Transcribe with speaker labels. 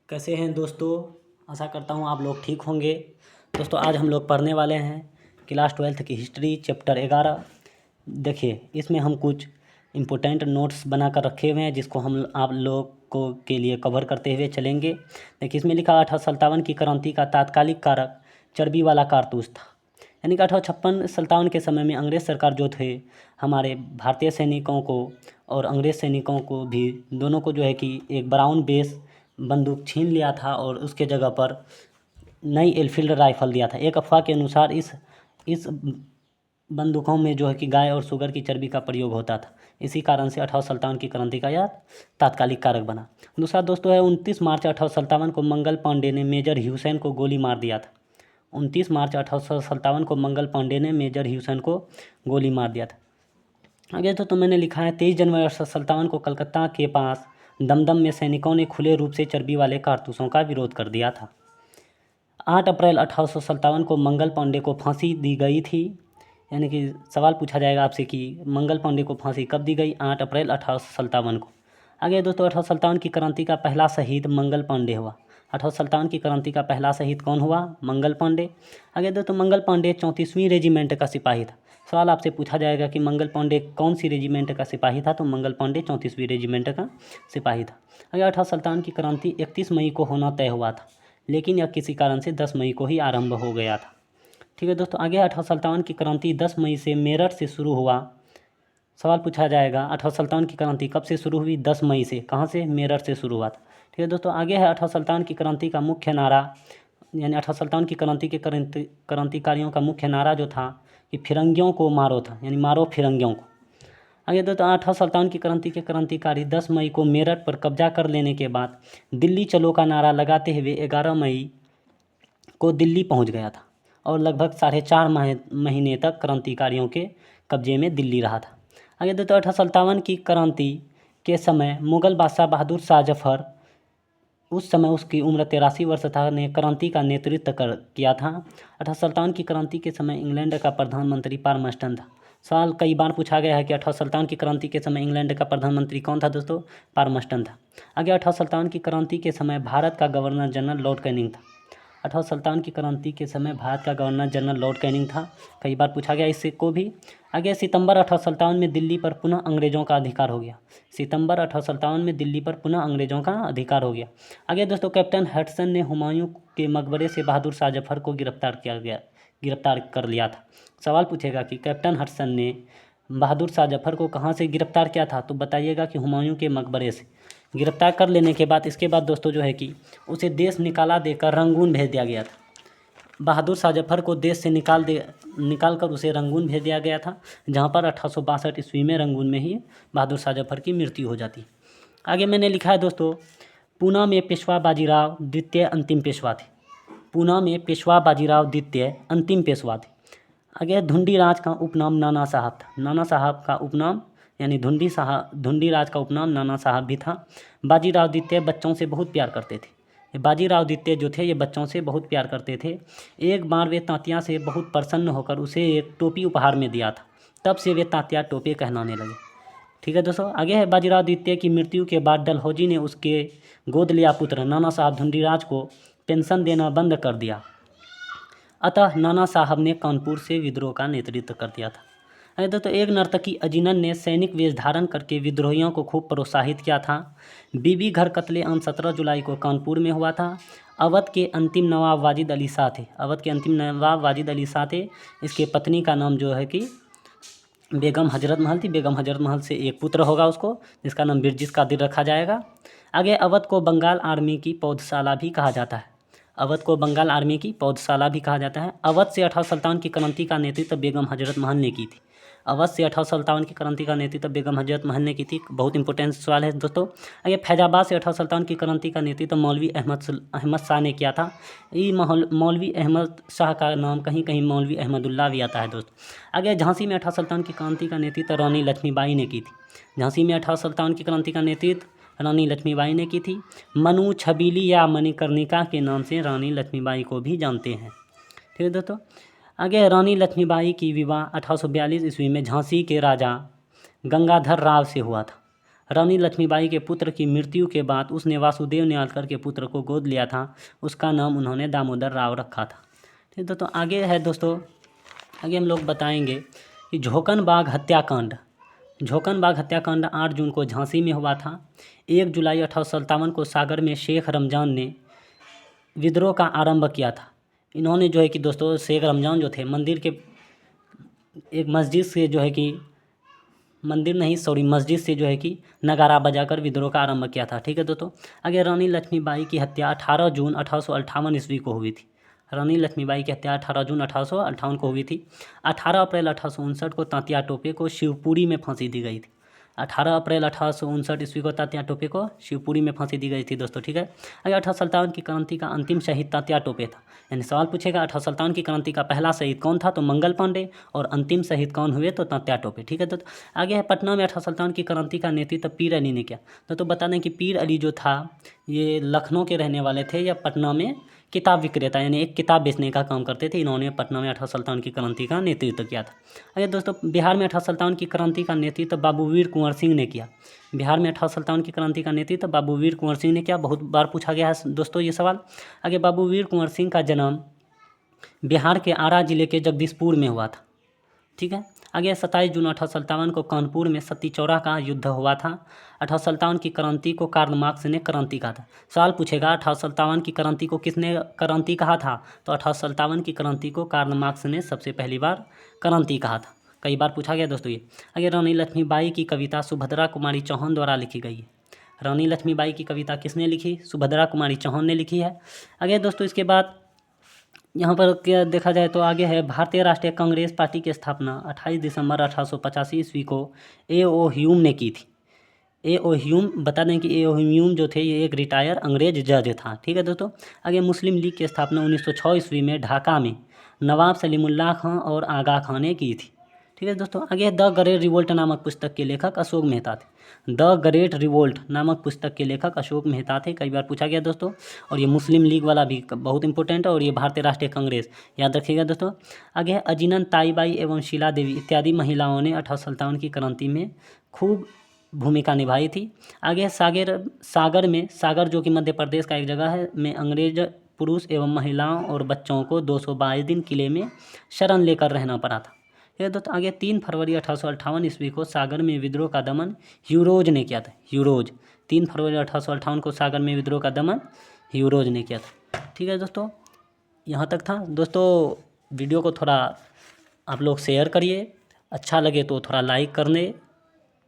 Speaker 1: कैसे हैं दोस्तों। आशा करता हूँ आप लोग ठीक होंगे। दोस्तों आज हम लोग पढ़ने वाले हैं क्लास 12th की हिस्ट्री चैप्टर 11। देखिए इसमें हम कुछ इम्पोर्टेंट नोट्स बना कर रखे हुए हैं जिसको हम आप लोग को के लिए कवर करते हुए चलेंगे। देखिए इसमें लिखा 1857 की क्रांति का तात्कालिक कारक चर्बी वाला कारतूस था। यानी कि 1856-57 के समय में अंग्रेज़ सरकार जो थे हमारे भारतीय सैनिकों को और अंग्रेज़ सैनिकों को भी दोनों को जो है कि एक ब्राउन बेस बंदूक छीन लिया था और उसके जगह पर नई एनफील्ड राइफल दिया था। एक अफवाह के अनुसार इस बंदूकों में जो है कि गाय और सुगर की चर्बी का प्रयोग होता था। इसी कारण से 1857 की क्रांति का यह तात्कालिक कारक बना। दूसरा दोस्तों है 29 मार्च 1857 को मंगल पांडे ने मेजर ह्यूसेन को गोली मार दिया था। 29 मार्च 1857 को मंगल पांडे ने मेजर ह्यूसेन को गोली मार दिया था। आगे तो मैंने लिखा है 23 जनवरी 1857 को कलकत्ता के पास दमदम में सैनिकों ने खुले रूप से चर्बी वाले कारतूसों का विरोध कर दिया था। 8 अप्रैल 1857 को मंगल पांडे को फांसी दी गई थी। यानी कि सवाल पूछा जाएगा आपसे कि मंगल पांडे को फांसी कब दी गई? 8 अप्रैल 1857 को। आगे दोस्तों 1857 की क्रांति का पहला शहीद मंगल पांडे हुआ। 1857 की क्रांति का पहला शहीद कौन हुआ? मंगल पांडे। आगे दोस्तों मंगल पांडे 34वीं रेजिमेंट का सिपाही था। सवाल आपसे पूछा जाएगा कि मंगल पांडे कौन सी रेजिमेंट का सिपाही था? तो मंगल पांडे 34वीं रेजिमेंट का सिपाही था। आगे 1857 की क्रांति 31 मई को होना तय हुआ था, लेकिन यह किसी कारण से 10 मई को ही आरंभ हो गया था। ठीक है दोस्तों, आगे 1857 की क्रांति 10 मई से मेरठ से शुरू हुआ। सवाल पूछा जाएगा 1857 की क्रांति कब से शुरू हुई? 10 मई से। कहाँ से? मेरठ से शुरू हुआ था। ठीक है दोस्तों, आगे है 1857 की क्रांति का मुख्य नारा। यानी 1857 की क्रांति के क्रांतिकारियों का मुख्य नारा जो था कि फिरंगियों को मारो था, यानी मारो फिरंगियों को। आगे दोस्तों 1857 की क्रांति के क्रांतिकारी 10 मई को मेरठ पर कब्जा कर लेने के बाद दिल्ली चलो का नारा लगाते हुए 11 मई को दिल्ली पहुंच गया था और लगभग 4.5 महीने तक क्रांतिकारियों के कब्जे में दिल्ली रहा था। आगे दोस्तों 1857 की क्रांति के समय मुगल बादशाह बहादुर शाह जफर, उस समय उसकी उम्र 83 वर्ष था, ने क्रांति का नेतृत्व किया था। 1857 की क्रांति के समय इंग्लैंड का प्रधानमंत्री पारमस्टन था। सवाल कई बार पूछा गया है कि 1857 की क्रांति के समय इंग्लैंड का प्रधानमंत्री कौन था? दोस्तों पारमस्टन था। आगे 1857 की क्रांति के समय भारत का गवर्नर जनरल लॉर्ड कैनिंग था। 1857 की क्रांति के समय भारत का गवर्नर जनरल लॉर्ड कैनिंग था, कई बार पूछा गया इससे को भी। आगे सितंबर 1857 में दिल्ली पर पुनः अंग्रेजों का अधिकार हो गया। सितंबर 1857 में दिल्ली पर पुनः अंग्रेजों का अधिकार हो गया। आगे दोस्तों कैप्टन हडसन ने हुमायूं के मकबरे से बहादुर शाह जफर को गिरफ्तार कर लिया था। सवाल पूछेगा कि कैप्टन हडसन ने बहादुर शाह जफर को कहाँ से गिरफ्तार किया था? तो बताइएगा कि हुमायूं के मकबरे से। गिरफ्तार कर लेने के बाद इसके बाद दोस्तों जो है कि उसे देश निकाला देकर रंगून भेज दिया गया था। बहादुर शाह जफर को देश से निकाल कर उसे रंगून भेज दिया गया था, जहाँ पर 1862 ईस्वी में रंगून में ही बहादुर शाह जफर की मृत्यु हो जाती। आगे मैंने लिखा है दोस्तों पूना में पेशवा बाजीराव द्वितीय अंतिम पेशवा थे। पूना में पेशवा बाजीराव द्वितीय अंतिम पेशवा थे। आगे धुंडी राज का उपनाम नाना साहब था। नाना साहब का उपनाम यानी धुंडी राज का उपनाम नाना साहब भी था। बाजीराव द्वितीय बच्चों से बहुत प्यार करते थे। बाजीराव द्वितीय जो थे ये बच्चों से बहुत प्यार करते थे। एक बार वे तांतिया से बहुत प्रसन्न होकर उसे एक टोपी उपहार में दिया था, तब से वे तांतिया टोपे कहलाने लगे। ठीक है दोस्तों, आगे है बाजीराव द्वितीय की मृत्यु के बाद डलहौजी ने उसके गोद लिया पुत्र नाना साहब धुंडीराज को पेंशन देना बंद कर दिया। अतः नाना साहब ने कानपुर से विद्रोह का नेतृत्व कर दिया था। अरे दोस्तों एक नर्तकी अजीनन ने सैनिक वेश धारण करके विद्रोहियों को खूब प्रोत्साहित किया था। बीबी घर कत्लेआम 17 जुलाई को कानपुर में हुआ था। अवध के अंतिम नवाब वाजिद अली शाह थे। अवध के अंतिम नवाब वाजिद अली शाह थे। इसके पत्नी का नाम जो है कि बेगम हजरत महल थी। बेगम हजरत महल से एक पुत्र होगा उसको, जिसका नाम बिरजिस कादिर रखा जाएगा। आगे अवध को बंगाल आर्मी की पौधशाला भी कहा जाता है। अवध को बंगाल आर्मी की पौधशाला भी कहा जाता है। अवध से 1857 की क्रांति का नेतृत्व बेगम हजरत महल ने की थी। अवध से 1857 की क्रांति का नेतृत्व बेगम हजरत महल ने की थी। बहुत इंपॉर्टेंट सवाल है दोस्तों। आगे फैजाबाद से 1857 की क्रांति का नेतृत्व मौलवी अहमद शाह ने किया था। ये मौलवी अहमद शाह का नाम कहीं कहीं मौलवी अहमदुल्ला भी आता है दोस्त। आगे झांसी में 1857 की क्रांति का नेतृत्व रानी लक्ष्मीबाई ने की थी। झांसी में 1857 की क्रांति का नेतृत्व रानी लक्ष्मीबाई ने की थी। मनु छबीली या मणिकर्णिका के नाम से रानी लक्ष्मीबाई को भी जानते हैं। ठीक है दोस्तों, आगे रानी लक्ष्मीबाई की विवाह 1842 ईस्वी में झांसी के राजा गंगाधर राव से हुआ था। रानी लक्ष्मीबाई के पुत्र की मृत्यु के बाद उसने वासुदेव न्यालकर के पुत्र को गोद लिया था। उसका नाम उन्होंने दामोदर राव रखा था। ठीक है दोस्तों, आगे है दोस्तों, आगे हम लोग बताएंगे कि झोकनबाग हत्याकांड। झोकनबाग हत्याकांड 8 जून को झांसी में हुआ था। 1 जुलाई 1857 को सागर में शेख रमजान ने विद्रोह का आरंभ किया था। इन्होंने जो है कि दोस्तों शेख रमजान जो थे मंदिर के एक मस्जिद से जो है कि मस्जिद से जो है कि नगारा बजाकर विद्रोह का आरंभ किया था। ठीक है दोस्तों, आगे रानी लक्ष्मीबाई की हत्या 18 जून 1858 ईस्वी को हुई थी। रानी लक्ष्मीबाई की हत्या 18 जून 1858 को हुई थी। 18 अप्रैल 1859 को तात्या टोपे को शिवपुरी में फांसी दी गई थी। 18 अप्रैल 1859 ईस्वी को तात्या टोपे को शिवपुरी में फांसी दी गई थी दोस्तों। ठीक है, अगर 1857 की क्रांति का अंतिम शहीद तात्या टोपे था। यानी सवाल पूछेगा 1857 की क्रांति का पहला शहीद कौन था, तो मंगल पांडे, और अंतिम शहीद कौन हुए, तो तात्या टोपे। ठीक है दोस्तों, आगे है पटना में 1857 की क्रांति का नेतृत्व पीर अली ने किया। तो बता दें कि पीर अली जो था ये लखनऊ के रहने वाले थे या पटना में किताब विक्रेता यानी एक किताब बेचने का काम करते थे। इन्होंने पटना में 1857 की क्रांति का नेतृत्व किया था। अगर दोस्तों बिहार में 1857 की क्रांति का नेतृत्व बाबू वीर कुंवर सिंह ने किया। बिहार में 1857 की क्रांति का नेतृत्व बाबू वीर कुंवर सिंह ने किया। बहुत बार पूछा गया है दोस्तों ये सवाल। आगे बाबू वीर कुंवर सिंह का जन्म बिहार के आरा जिले के जगदीशपुर में हुआ था। ठीक है, आगे 27 जून 1857 को कानपुर में सती चौरा का युद्ध हुआ था। 1857 की क्रांति को कार्ल मार्क्स ने क्रांति कहा था। सवाल पूछेगा 1857 की क्रांति को किसने क्रांति कहा था, तो 1857 की क्रांति को कार्ल मार्क्स ने सबसे पहली बार क्रांति कहा था। कई बार पूछा गया दोस्तों ये। आगे रानी लक्ष्मीबाई की कविता सुभद्रा कुमारी चौहान द्वारा लिखी गई है। रानी लक्ष्मीबाई की कविता किसने लिखी, सुभद्रा कुमारी चौहान ने लिखी है। आगे दोस्तों इसके बाद यहाँ पर क्या देखा जाए तो आगे है भारतीय राष्ट्रीय कांग्रेस पार्टी की स्थापना 28 दिसंबर 1885 ईस्वी को ए.ओ. ह्यूम ने की थी। ए.ओ. ह्यूम, बता दें कि ए.ओ. ह्यूम जो थे ये एक रिटायर अंग्रेज जज था। ठीक है दोस्तों, आगे मुस्लिम लीग की स्थापना 1906 ईस्वी में ढाका में नवाब सलीमुल्लाह खां और आगा खां ने की थी। ठीक है दोस्तों, आगे द ग्रेट रिवोल्ट नामक पुस्तक के लेखक अशोक मेहता थे। द ग्रेट रिवोल्ट नामक पुस्तक के लेखक अशोक मेहता थे। कई बार पूछा गया दोस्तों, और ये मुस्लिम लीग वाला भी बहुत इंपॉर्टेंट है, और ये भारतीय राष्ट्रीय कांग्रेस याद रखिएगा दोस्तों। आगे है अजीनन ताईबाई एवं शीला देवी इत्यादि महिलाओं ने 1857 की क्रांति में खूब भूमिका निभाई थी। आगे है सागर में, सागर जो कि मध्य प्रदेश का एक जगह है, में अंग्रेज पुरुष एवं महिलाओं और बच्चों को 222 दिन किले में शरण लेकर रहना पड़ा था। ये दोस्तों आगे 3 फरवरी 1858 ईस्वी को सागर में विद्रोह का दमन ह्यूरोज ने किया था। ह्यूरोज 3 फरवरी 1858 को सागर में विद्रोह का दमन ह्यूरोज ने किया था। ठीक है दोस्तों, यहाँ तक था दोस्तों। वीडियो को थोड़ा आप लोग शेयर करिए, अच्छा लगे तो थोड़ा लाइक करने